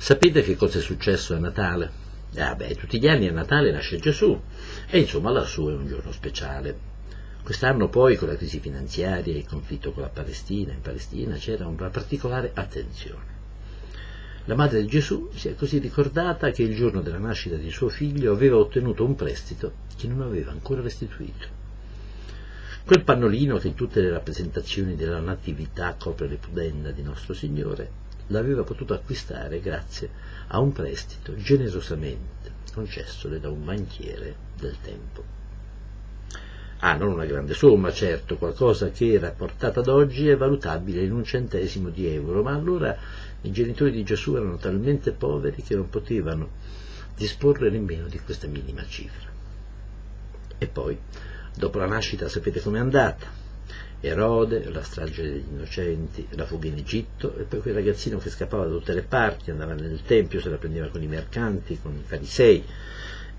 Sapete che cosa è successo a Natale? Tutti gli anni a Natale nasce Gesù e insomma lassù è un giorno speciale. Quest'anno poi con la crisi finanziaria e il conflitto con la Palestina, in Palestina c'era una particolare attenzione. La madre di Gesù si è così ricordata che il giorno della nascita di suo figlio aveva ottenuto un prestito che non aveva ancora restituito. Quel pannolino che in tutte le rappresentazioni della natività copre le pudenda di nostro Signore l'aveva potuto acquistare grazie a un prestito generosamente concessole da un banchiere del tempo. Non una grande somma, certo, qualcosa che rapportata ad oggi è valutabile in 1 centesimo di euro, ma allora i genitori di Gesù erano talmente poveri che non potevano disporre nemmeno di questa minima cifra. E poi, dopo la nascita, sapete com'è andata? Erode, la strage degli innocenti, la fuga in Egitto e poi quel ragazzino che scappava da tutte le parti, andava nel tempio, se la prendeva con i mercanti, con i farisei.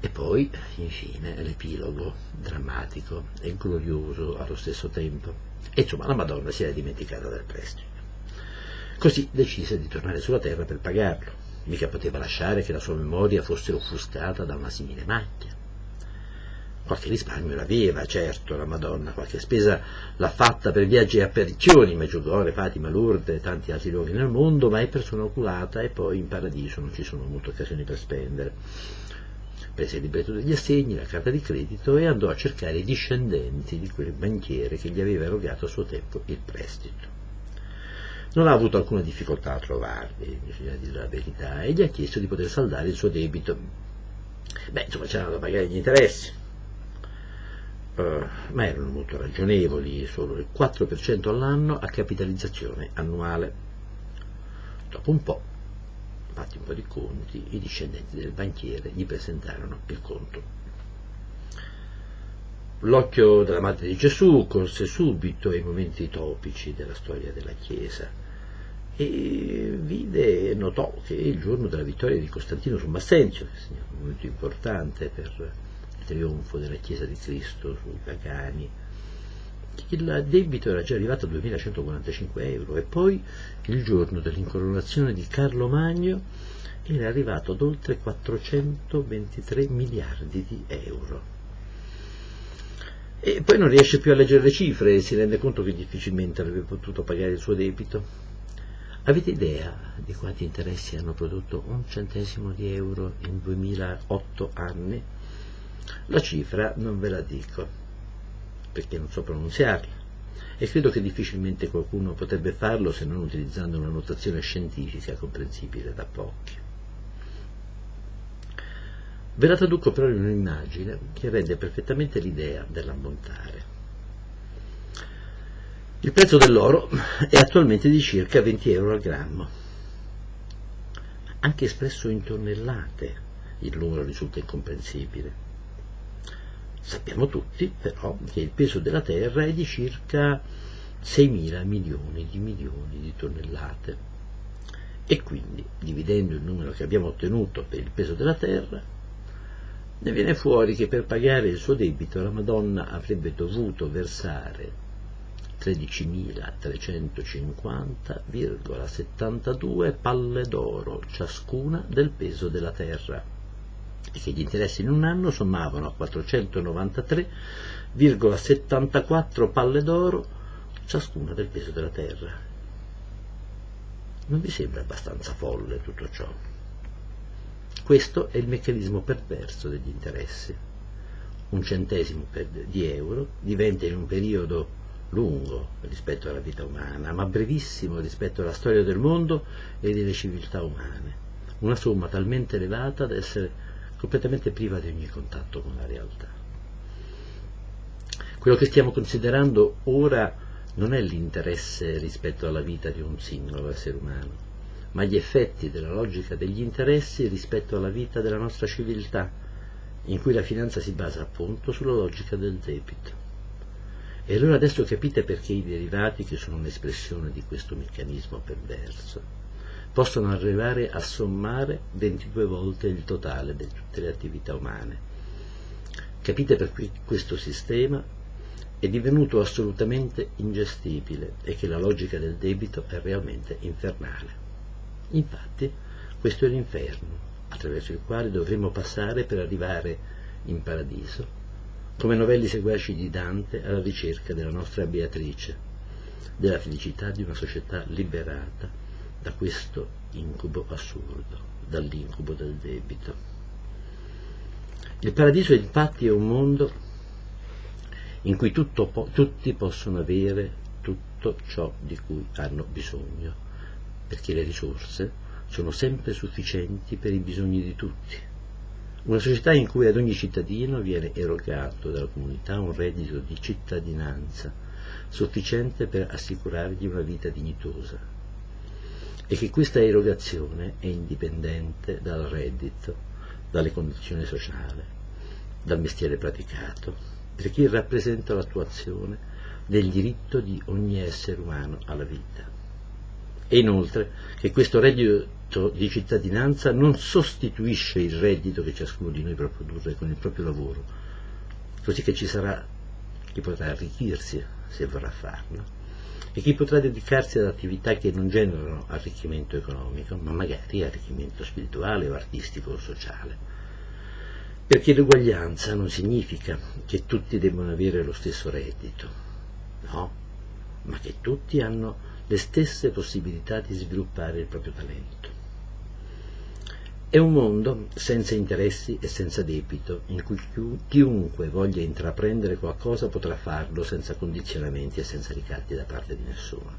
E poi, infine, l'epilogo drammatico e glorioso allo stesso tempo. E insomma, la Madonna si era dimenticata del prestito. Così decise di tornare sulla terra per pagarlo. Mica poteva lasciare che la sua memoria fosse offuscata da una simile macchia. Qualche risparmio l'aveva, certo, la Madonna, qualche spesa l'ha fatta per viaggi e apparizioni, Medjugorje, Fatima, Lourdes e tanti altri luoghi nel mondo, ma è persona oculata e poi in paradiso non ci sono molte occasioni per spendere. Prese il libretto degli assegni, la carta di credito e andò a cercare i discendenti di quel banchiere che gli aveva erogato a suo tempo il prestito. Non ha avuto alcuna difficoltà a trovarli, bisogna dire la verità, e gli ha chiesto di poter saldare il suo debito. Insomma, c'erano da pagare gli interessi, ma erano molto ragionevoli, solo il 4% all'anno a capitalizzazione annuale. Dopo un po', fatti un po' di conti, i discendenti del banchiere gli presentarono il conto. L'occhio della Madre di Gesù corse subito ai momenti topici della storia della Chiesa e vide e notò che il giorno della vittoria di Costantino su Massenzio, che è un momento importante per il trionfo della Chiesa di Cristo sui pagani, il debito era già arrivato a 2145 euro e poi il giorno dell'incoronazione di Carlo Magno era arrivato ad oltre 423 miliardi di euro. E poi non riesce più a leggere le cifre e si rende conto che difficilmente avrebbe potuto pagare il suo debito. Avete idea di quanti interessi hanno prodotto 1 centesimo di euro in 2008 anni? La cifra non ve la dico, perché non so pronunziarla, e credo che difficilmente qualcuno potrebbe farlo se non utilizzando una notazione scientifica comprensibile da pochi. Ve la traduco però in un'immagine che rende perfettamente l'idea dell'ammontare. Il prezzo dell'oro è attualmente di circa 20 euro al grammo. Anche espresso in tonnellate il numero risulta incomprensibile. Sappiamo tutti però che il peso della Terra è di circa 6.000 milioni di tonnellate e quindi, dividendo il numero che abbiamo ottenuto per il peso della Terra, ne viene fuori che per pagare il suo debito la Madonna avrebbe dovuto versare 13.350,72 palle d'oro ciascuna del peso della Terra, e che gli interessi in un anno sommavano a 493,74 palle d'oro ciascuna del peso della Terra. Non vi sembra abbastanza folle tutto ciò? Questo è il meccanismo perverso degli interessi. 1 centesimo di euro diventa in un periodo lungo rispetto alla vita umana, ma brevissimo rispetto alla storia del mondo e delle civiltà umane, una somma talmente elevata da essere completamente priva di ogni contatto con la realtà. Quello che stiamo considerando ora non è l'interesse rispetto alla vita di un singolo essere umano, ma gli effetti della logica degli interessi rispetto alla vita della nostra civiltà, in cui la finanza si basa appunto sulla logica del debito. E allora adesso capite perché i derivati, che sono un'espressione di questo meccanismo perverso, possono arrivare a sommare 22 volte il totale di tutte le attività umane. Capite per cui questo sistema è divenuto assolutamente ingestibile e che la logica del debito è realmente infernale. Infatti, Questo è l'inferno, attraverso il quale dovremmo passare per arrivare in paradiso, come novelli seguaci di Dante alla ricerca della nostra Beatrice, della felicità di una società liberata da questo incubo assurdo, dall'incubo del debito. Il paradiso infatti è un mondo in cui tutti possono avere tutto ciò di cui hanno bisogno, perché le risorse sono sempre sufficienti per i bisogni di tutti. Una società in cui ad ogni cittadino viene erogato dalla comunità un reddito di cittadinanza sufficiente per assicurargli una vita dignitosa, e che questa erogazione è indipendente dal reddito, dalle condizioni sociali, dal mestiere praticato, perché rappresenta l'attuazione del diritto di ogni essere umano alla vita. E inoltre che questo reddito di cittadinanza non sostituisce il reddito che ciascuno di noi può produrre con il proprio lavoro, così che ci sarà chi potrà arricchirsi se vorrà farlo, e chi potrà dedicarsi ad attività che non generano arricchimento economico, ma magari arricchimento spirituale o artistico o sociale. Perché l'uguaglianza non significa che tutti debbano avere lo stesso reddito, no, ma che tutti hanno le stesse possibilità di sviluppare il proprio talento. È un mondo senza interessi e senza debito, in cui chiunque voglia intraprendere qualcosa potrà farlo senza condizionamenti e senza ricatti da parte di nessuno.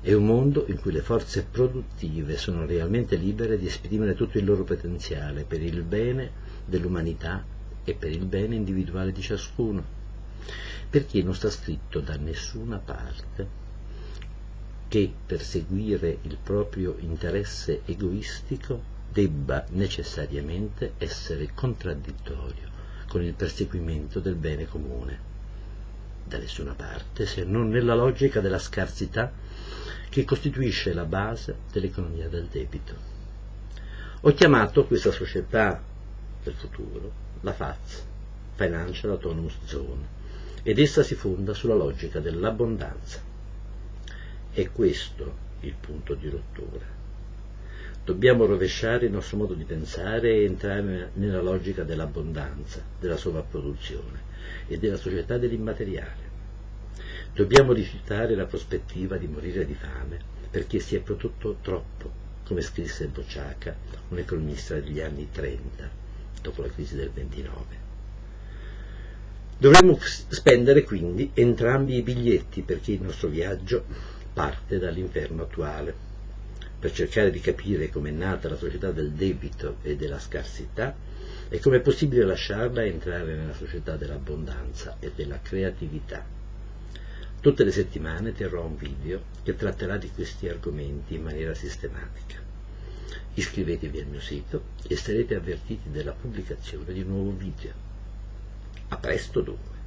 È un mondo in cui le forze produttive sono realmente libere di esprimere tutto il loro potenziale per il bene dell'umanità e per il bene individuale di ciascuno, perché non sta scritto da nessuna parte che perseguire il proprio interesse egoistico debba necessariamente essere contraddittorio con il perseguimento del bene comune, da nessuna parte, se non nella logica della scarsità che costituisce la base dell'economia del debito. Ho chiamato questa società del futuro la FAZ, Financial Autonomous Zone, ed essa si fonda sulla logica dell'abbondanza. È questo il punto di rottura. Dobbiamo rovesciare il nostro modo di pensare e entrare nella logica dell'abbondanza, della sovrapproduzione e della società dell'immateriale. Dobbiamo rifiutare la prospettiva di morire di fame perché si è prodotto troppo, come scrisse Bocciaca, un economista degli anni 30, dopo la crisi del 29. Dovremmo spendere quindi entrambi i biglietti perché il nostro viaggio parte dall'inferno attuale, per cercare di capire come è nata la società del debito e della scarsità e come è possibile lasciarla entrare nella società dell'abbondanza e della creatività. Tutte le settimane terrò un video che tratterà di questi argomenti in maniera sistematica. Iscrivetevi al mio sito e sarete avvertiti della pubblicazione di un nuovo video. A presto dunque!